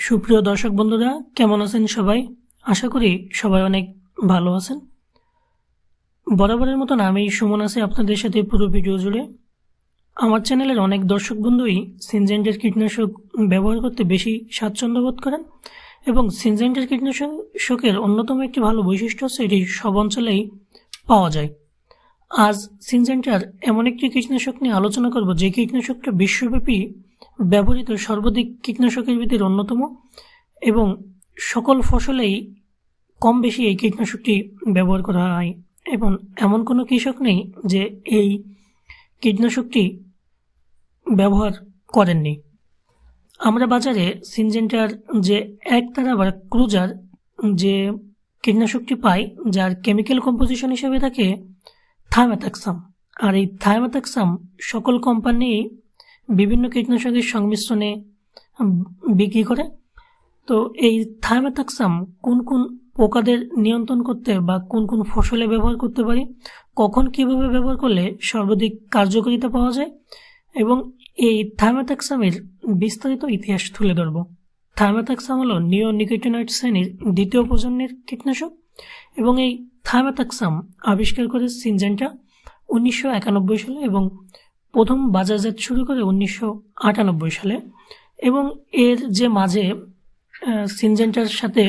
সুপ্রিয় দর্শক বন্ধুরা, কেমন আছেন সবাই? আশা করি সবাই অনেক ভালো আছেন। বরাবরের মতন আমি সুমন আছি আপনাদের সাথে পুরো ভিডিও জুড়ে। আমার চ্যানেলের অনেক দর্শক বন্ধুই সিনজেন্টার কীটনাশক ব্যবহার করতে বেশি স্বাচ্ছন্দ্য বোধ করেন এবং সিনজেন্টার কীটনাশকের অন্যতম একটি ভালো বৈশিষ্ট্য হচ্ছে এটি সব অঞ্চলেই পাওয়া যায়। আজ সিনজেন্টার এমন একটি কীটনাশক নিয়ে আলোচনা করব যে কীটনাশকটা বিশ্বব্যাপী ব্যবহৃত সর্বাধিক কীটনাশকের ভিতরে অন্যতম এবং সকল ফসলেই কম বেশি এই কীটনাশকটি ব্যবহার করা হয় এবং এমন কোনো কৃষক নেই যে এই কীটনাশকটি ব্যবহার করেননি। আমরা বাজারে সিনজেন্টার যে একতারা বা ক্রুজার যে কীটনাশকটি পাই, যার কেমিক্যাল কম্পোজিশন হিসেবে থাকে থায়ামেথক্সাম, আর এই থায়ামেথক্সাম সকল কোম্পানি বিভিন্ন কীটনাশকের সংমিশ্রণে বিক্রি করে। তো এই থায়ামেথক্সাম কোন কোন পোকাদের নিয়ন্ত্রণ করতে বা কোন কোন ফসলে ব্যবহার করতে পারি, কখন কিভাবে ব্যবহার করলে সর্বাধিক কার্যকারিতা পাওয়া যায় এবং এই থায়ামেথক্সামের বিস্তারিত ইতিহাস তুলে ধরব। থায়ামেথক্সাম হলো নিওনিকোটিনয়েড শ্রেণীর দ্বিতীয় প্রজন্মের কীটনাশক এবং এই থায়ামেথক্সাম আবিষ্কার করে সিনজেন্টা 1991 সালে এবং প্রথম বাজারজাত শুরু করে 1998 সালে এবং এর যে মাঝে সিনজেন্টার সাথে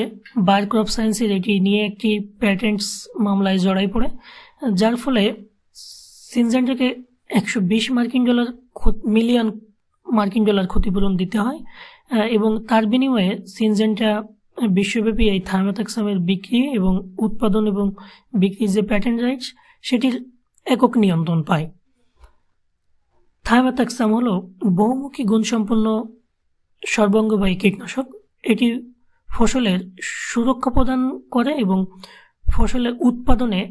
বায়ার ক্রপ সায়েন্সের এটি নিয়ে একটি প্যাটেন্টস মামলায় জড়াই পড়ে, যার ফলে সিনজেন্টাকে $120 মিলিয়ন মার্কিন ডলার ক্ষতিপূরণ দিতে হয় এবং তার বিনিময়ে সিনজেন্টা বিশ্বব্যাপী এই থায়ামেথক্সামের বিক্রি এবং উৎপাদন এবং বিক্রির যে প্যাটেন্ট রাইটস সেটির একক নিয়ন্ত্রণ পায়। থায়ামেথক্সাম হলো বহুমুখী গুণসম্পন্ন সর্বাঙ্গবাহী কীটনাশক। এটি ফসলের সুরক্ষা প্রদান করে এবং ফসলের উৎপাদনে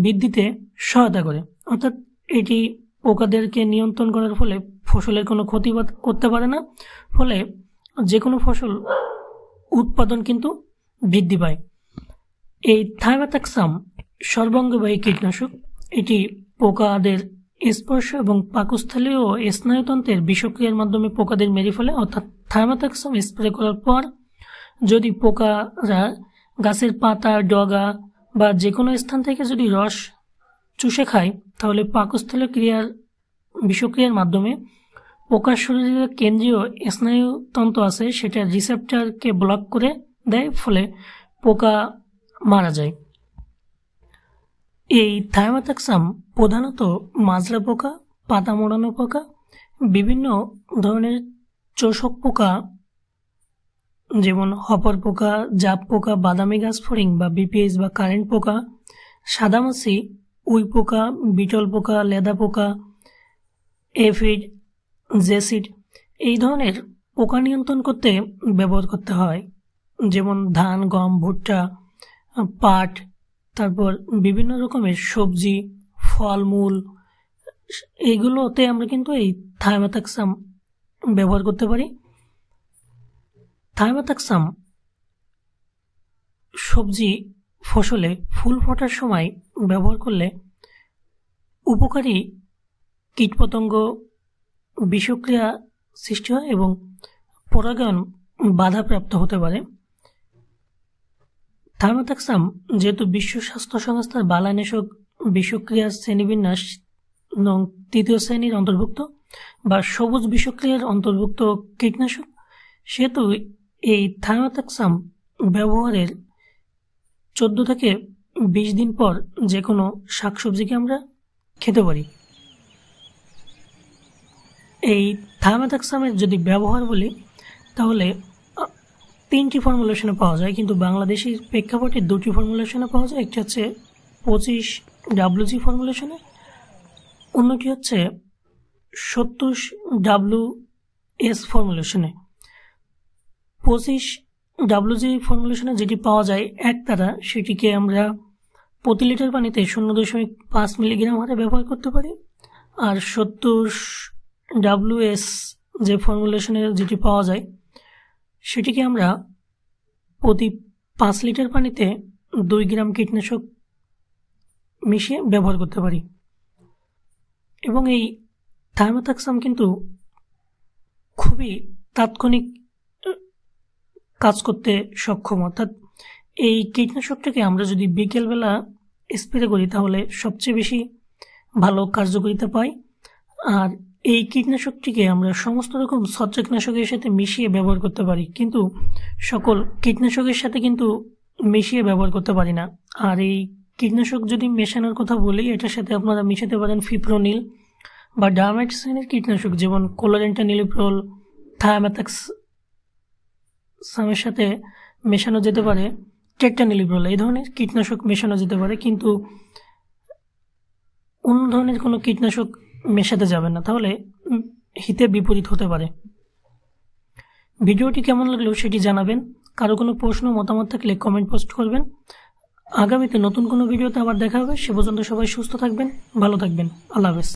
বৃদ্ধিতে সহায়তা করে, অর্থাৎ এটি পোকাদেরকে নিয়ন্ত্রণ করার ফলে ফসলের কোনো ক্ষতি করতে পারে না, ফলে যে কোনো ফসল উৎপাদন কিন্তু বৃদ্ধি পায়। এই থায়ামেথক্সাম সর্বাঙ্গবাহী কীটনাশক। এটি পোকাদের স্পর্শ এবং পাকস্থলী ও স্নায়ুতন্ত্রের বিষক্রিয়ার মাধ্যমে পোকাদের মেরে ফেলে, অর্থাৎ থায়ামেথক্সাম স্প্রে করার পর যদি পোকারা গাছের পাতা, ডগা বা যে কোনো স্থান থেকে যদি রস চুষে খায়, তাহলে পাকস্থলী বিষক্রিয়ার মাধ্যমে পোকার শরীরের কেন্দ্রীয় স্নায়ুতন্ত্র আছে সেটার রিসেপ্টরকে ব্লক করে দেয়, ফলে পোকা মারা যায়। এই থায়ামেথক্সাম প্রধানত মাজরা পোকা, পাতা মোড়ানো পোকা, বিভিন্ন ধরনের চোষক পোকা যেমন হপার পোকা, জাপ পোকা, বাদামি গাছ ফড়িং বা বিপিএস বা কারেন্ট পোকা, সাদামাছি, উই পোকা, বিটল পোকা, লেদা পোকা, এফিড, জেসিড এই ধরনের পোকা নিয়ন্ত্রণ করতে ব্যবহার করতে হয়। যেমন ধান, গম, ভুট্টা, পাট, তারপর বিভিন্ন রকমের সবজি, ফলমূল, এইগুলোতে আমরা কিন্তু এই থায়ামেথক্সাম ব্যবহার করতে পারি। থায়ামেথক্সাম সবজি ফসলে ফুল ফোটার সময় ব্যবহার করলে উপকারী কীটপতঙ্গ বিষক্রিয়া সৃষ্টি হয় এবং পরাগায়ন বাধাপ্রাপ্ত হতে পারে। থায়ামেথক্সাম যেহেতু বিশ্ব স্বাস্থ্য সংস্থার বালাইনাশক বিষক্রিয়ার শ্রেণীবিন্যাস 3য় শ্রেণীর অন্তর্ভুক্ত বা সবুজ বিষক্রিয়ার অন্তর্ভুক্ত কীটনাশক, সেহেতু এই থায়ামেথক্সাম ব্যবহারের 14 থেকে 20 দিন পর যে কোনো শাকসবজিকে আমরা খেতে পারি। এই থায়ামেথক্সামের যদি ব্যবহার বলি তাহলে 3টি ফর্মুলেশনে পাওয়া যায়, কিন্তু বাংলাদেশের প্রেক্ষাপটে 2টি ফর্মুলেশনে পাওয়া যায়। একটি হচ্ছে 25WG ফর্মুলেশনে, অন্যটি হচ্ছে 70WS ফর্মুলেশনে। 25WG ফর্মুলেশনে যেটি পাওয়া যায় একতারা, সেটিকে আমরা প্রতি লিটার পানিতে 0.5 মিলিগ্রাম হারে ব্যবহার করতে পারি, আর 70WS যে ফর্মুলেশনে যেটি পাওয়া যায় সেটিকে আমরা প্রতি 5 লিটার পানিতে 2 গ্রাম কীটনাশক মিশিয়ে ব্যবহার করতে পারি। এবং এই থায়ামেথক্সাম কিন্তু খুবই তাৎক্ষণিক কাজ করতে সক্ষম। অর্থাৎ এই কীটনাশকটাকে আমরা যদি বিকেলবেলা স্প্রে করি তাহলে সবচেয়ে বেশি ভালো কার্যকারিতা পাই। আর এই কীটনাশকটিকে আমরা সমস্ত রকম ছত্রাকনাশকের সাথে মিশিয়ে ব্যবহার করতে পারি, কিন্তু সকল কীটনাশকের সাথে কিন্তু মিশিয়ে ব্যবহার করতে পারি না। আর এই কীটনাশক যদি মেশানোর কথা বলি, এটার সাথে আপনারা মিশাতে পারেন ফিপ্রোনিল বা ডায়ামেথক্সামের কীটনাশক, যেমন ক্লোরেন্টানিলিপ্রল, থায়ামেথক্সামের সাথে মেশানো যেতে পারে টেট্রানিলিপ্রল। এই ধরনের কীটনাশক মেশানো যেতে পারে, কিন্তু অন্য ধরনের কোনো কীটনাশক মেশাতে যাবেন না, তাহলে হিতে বিপরীত হতে পারে। ভিডিওটি কেমন লাগলো সেটি জানাবেন। কারো কোনো প্রশ্ন মতামত থাকলে কমেন্ট পোস্ট করবেন। আগামীতে নতুন কোনো ভিডিওতে আবার দেখা হবে। সে পর্যন্ত সবাই সুস্থ থাকবেন, ভালো থাকবেন। আল্লাহ হাফেজ।